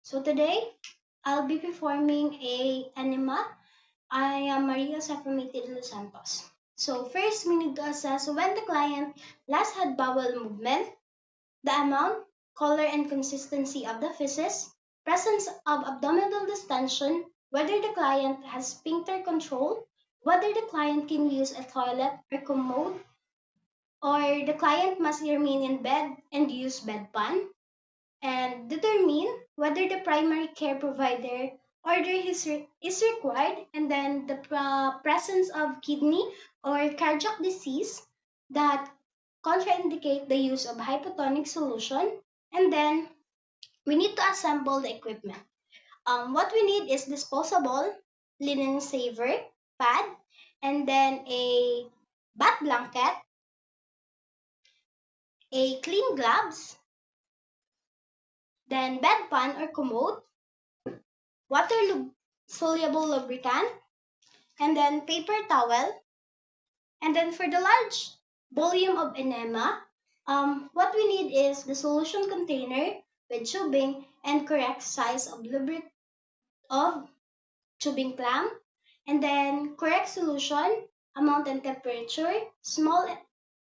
So today, I'll be performing a enema. I am Maria Sacramento de los Santos. So first, we need to assess when the client last had bowel movement, the amount, color, and consistency of the feces, presence of abdominal distension, whether the client has sphincter control, whether the client can use a toilet or commode, or the client must remain in bed and use bedpan, and determine whether the primary care provider order is required, and then the presence of kidney or cardiac disease that contraindicate the use of hypotonic solution, and then we need to assemble the equipment. What we need is disposable linen saver pad, and then a bath blanket, a clean gloves, then bedpan or commode, water soluble lubricant, and then paper towel. And then for the large volume of enema, what we need is the solution container with tubing and correct size of of tubing clamp, and then correct solution, amount and temperature. Small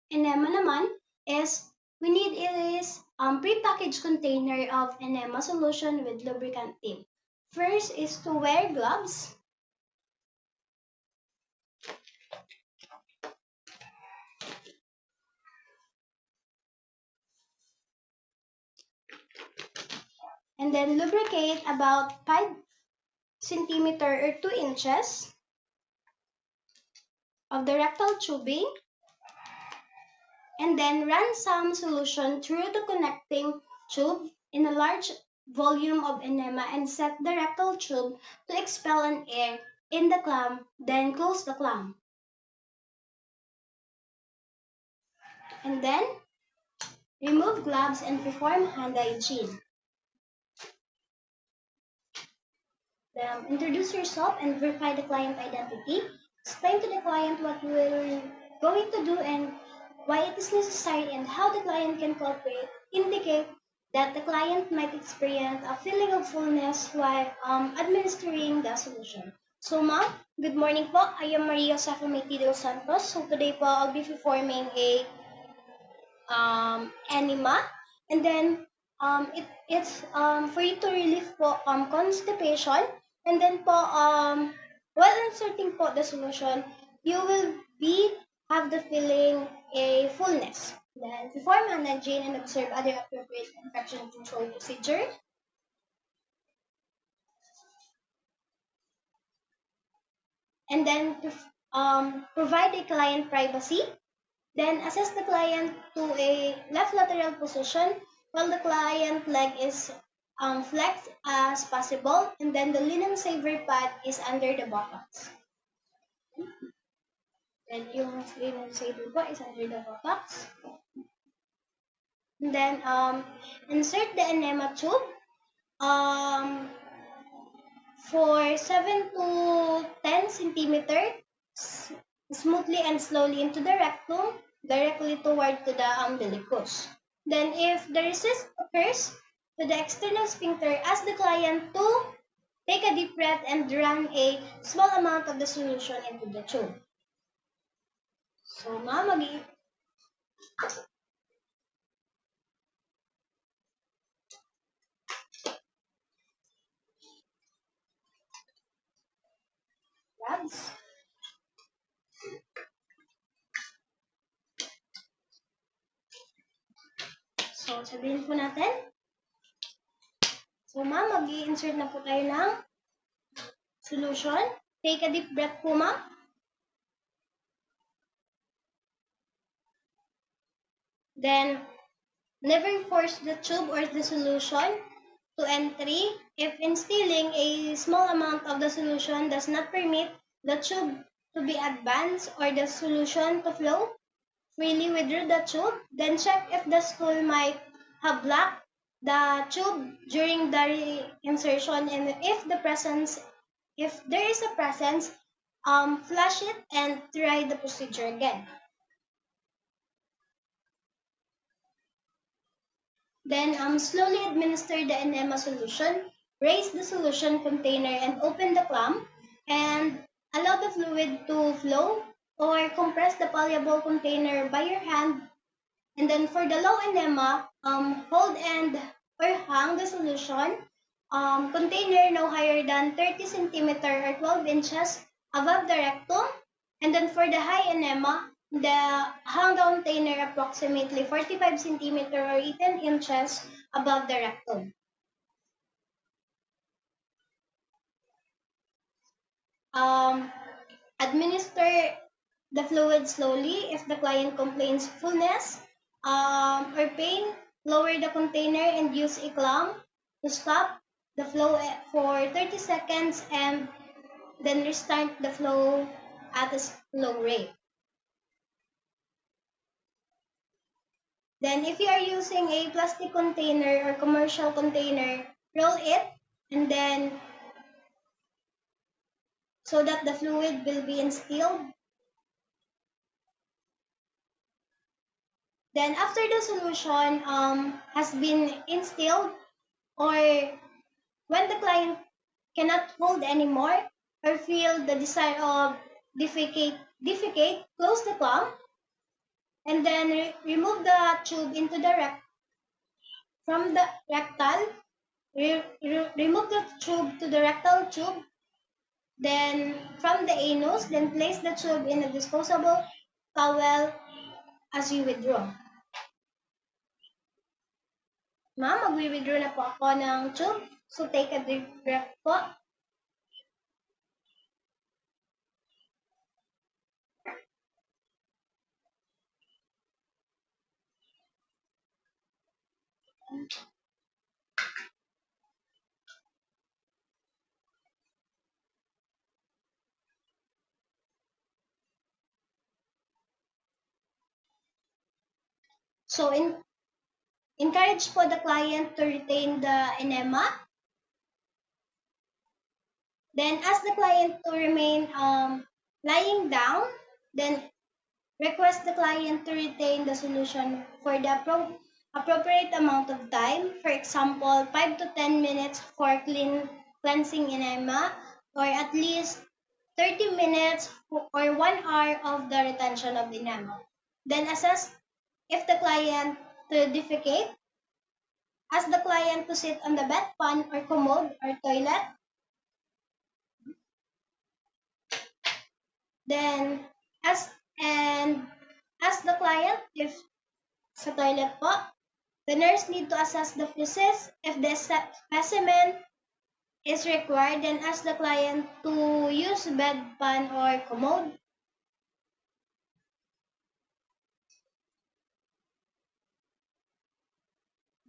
enema naman is we need is pre-packaged container of enema solution with lubricant tip. First is to wear gloves. And then lubricate about 5 centimeter or 2 inches of the rectal tubing, and then run some solution through the connecting tube in a large volume of enema and set the rectal tube to expel an air in the clamp, then close the clamp. And then remove gloves and perform hand hygiene. Then introduce yourself and verify the client identity. Explain to the client what we're going to do and why it is necessary and how the client can cooperate. Indicate that the client might experience a feeling of fullness while administering the solution. So ma'am, good morning po. I am Maria Sacramento de los Santos. So today po I'll be performing a enema, and then it's for you to relieve po constipation, and then po while inserting po the solution, you will be have the feeling a fullness. Then perform an hygiene and observe other appropriate infection control procedure. And then provide a client privacy. Then assess the client to a left lateral position while the client leg is flexed as possible, and then the linen saver pad is under the buttocks. Then yung linen saver pad is under the buttocks. And then insert the enema tube um, for 7 to 10 centimeter smoothly and slowly into the rectum, directly toward to the umbilicus. Then if the resist occurs to the external sphincter, ask the client to take a deep breath and run a small amount of the solution into the tube. So ma'am, grabs. So sabihin po natin. So ma'am, mag-i-insert na po tayo ng solution. Take a deep breath po ma'am. Then never force the tube or the solution to entry. If instilling a small amount of the solution does not permit the tube to be advanced or the solution to flow freely within the tube, then check if the stool might have blocked the tube during the insertion, and if there is a presence, flush it and try the procedure again. Then slowly administer the enema solution. Raise the solution container and open the clamp and allow the fluid to flow, or compress the polyball container by your hand. And then for the low enema, hold and or hang the solution container no higher than 30 centimeter or 12 inches above the rectum. And then for the high enema, hang the container approximately 45 centimeter or 18 inches above the rectum. Um, Administer the fluid slowly if the client complains fullness or pain. Lower the container and use a clamp to stop the flow for 30 seconds and then restart the flow at a slow rate. Then if you are using a plastic container or commercial container, roll it and then so that the fluid will be instilled. Then after the solution has been instilled, or when the client cannot hold anymore or feel the desire of defecate, close the clamp and then remove the tube into the from the rectal. Remove the tube to the rectal tube, then from the anus, then place the tube in a disposable towel as you withdraw. Ma'am, magwi-withdraw na po ako ng tube. So take a deep breath po. So encourage po the client to retain the enema. Then ask the client to remain lying down. Then request the client to retain the solution for the appropriate amount of time. For example, 5 to 10 minutes for cleansing enema, or at least 30 minutes or 1 hour of the retention of enema. Then assess if the client to defecate. Ask the client to sit on the bedpan or commode or toilet. Then ask the client if sa toilet po. The nurse need to assess the feces. If the specimen is required, then ask the client to use bedpan or commode.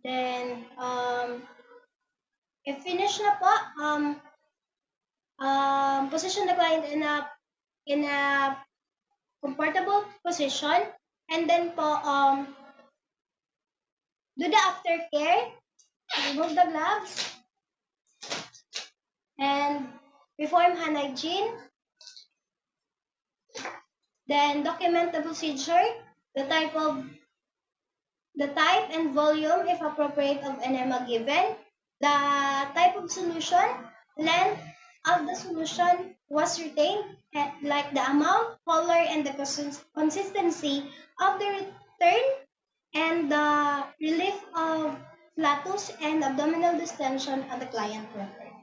Then, if finish na po, position the client in a comfortable position, and then po, do the aftercare, remove the gloves, and perform hand hygiene. Then document the procedure, the type and volume, if appropriate, of enema given, the type of solution, length of the solution was retained, like the amount, color, and the consistency of the return, and the relief of flatus and abdominal distension of the client record.